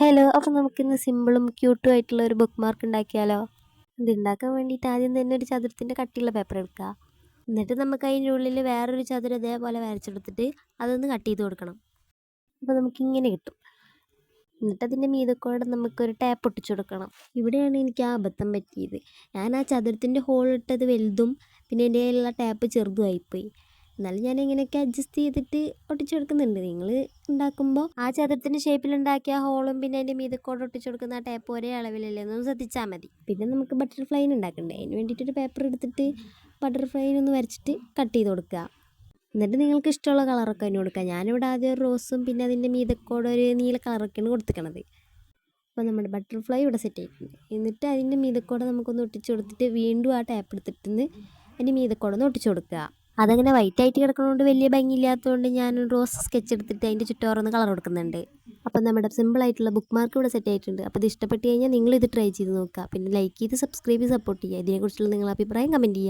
Hello, അപ്പോൾ നമുക്കിന്ന് സിമ്പിളും ക്യൂട്ടും ആയിട്ടുള്ള ഒരു ബുക്ക് മാർക്ക് ഉണ്ടാക്കിയാലോ? ഇത് ഉണ്ടാക്കാൻ വേണ്ടിയിട്ട് ആദ്യം തന്നെ ഒരു ചതുരത്തിൻ്റെ കട്ടിയുള്ള പേപ്പർ എടുക്കുക. എന്നിട്ട് നമുക്ക് അതിൻ്റെ ഉള്ളിൽ വേറൊരു ചതുരം ഇതേപോലെ വരച്ചെടുത്തിട്ട് അതൊന്ന് കട്ട് ചെയ്ത് കൊടുക്കണം. അപ്പോൾ നമുക്കിങ്ങനെ കിട്ടും. എന്നിട്ട് അതിൻ്റെ മീതക്കൂടെ നമുക്കൊരു ടാപ്പ് ഒട്ടിച്ചു കൊടുക്കണം. ഇവിടെയാണ് എനിക്ക് ആ അബദ്ധം പറ്റിയത്. ഞാൻ ആ ചതുരത്തിൻ്റെ ഹോൾ ഇട്ടത് വലുതും പിന്നെ എൻ്റെ കയ്യിലുള്ള ടാപ്പ് ചെറുതുമായിപ്പോയി. എന്നാലും ഞാൻ ഇങ്ങനെയൊക്കെ അഡ്ജസ്റ്റ് ചെയ്തിട്ട് ഒട്ടിച്ചു കൊടുക്കുന്നുണ്ട്. നിങ്ങൾ ഉണ്ടാക്കുമ്പോൾ ആ ചതുരത്തിൻ്റെ ഷേപ്പിലുണ്ടാക്കിയ ഹോളും പിന്നെ അതിൻ്റെ മീതക്കോട് ഒട്ടിച്ചു കൊടുക്കുന്ന ആ ടാപ്പ് ഒരേ അളവിലല്ലേ എന്നൊന്ന് ശ്രദ്ധിച്ചാൽ മതി. പിന്നെ നമുക്ക് ബട്ടർഫ്ലൈന് ഉണ്ടാക്കണ്ടേ, അതിന് വേണ്ടിയിട്ടൊരു പേപ്പർ എടുത്തിട്ട് ബട്ടർഫ്ലൈനൊന്ന് വരച്ചിട്ട് കട്ട് ചെയ്ത് കൊടുക്കുക. എന്നിട്ട് നിങ്ങൾക്ക് ഇഷ്ടമുള്ള കളറൊക്കെ അതിന് കൊടുക്കുക. ഞാനിവിടെ ആദ്യം ഒരു റോസും പിന്നെ അതിൻ്റെ മീതക്കോട് ഒരു നീല കളറൊക്കെയാണ് കൊടുത്തിരിക്കണത്. അപ്പോൾ നമ്മുടെ ബട്ടർഫ്ലൈ ഇവിടെ സെറ്റ് ആയിട്ടുണ്ട്. എന്നിട്ട് അതിൻ്റെ മീതക്കോടെ നമുക്കൊന്ന് ഒട്ടിച്ചു കൊടുത്തിട്ട് വീണ്ടും ആ ടാപ്പ് എടുത്തിട്ട് അതിൻ്റെ മീതക്കോടെ ഒന്ന് ഒട്ടിച്ചു കൊടുക്കുക. അതങ്ങനെ വൈറ്റ് ആയിട്ട് കിടക്കുന്നതുകൊണ്ട് വലിയ ഭംഗിയില്ലാത്തതുകൊണ്ട് ഞാൻ റോസ് സ്കെച്ച് എടുത്തിട്ട് അതിൻ്റെ ചുറ്റോറൊന്ന് കളർ കൊടുക്കുന്നുണ്ട്. അപ്പം നമ്മുടെ സിമ്പിളായിട്ടുള്ള ബുക്ക് മാർക്ക് ഇവിടെ സെറ്റ് ആയിട്ടുണ്ട്. അപ്പോൾ ഇത് ഇഷ്ടപ്പെട്ട് കഴിഞ്ഞാൽ നിങ്ങളിത് ട്രൈ ചെയ്ത് നോക്കുക. പിന്നെ ലൈക്ക് ചെയ്ത് സബ്സ്ക്രൈബ് ചെയ്ത് സപ്പോർട്ട് ചെയ്യുക. ഇതിനെക്കുറിച്ചുള്ള നിങ്ങളുടെ അഭിപ്രായം കമൻറ്റ് ചെയ്യുക.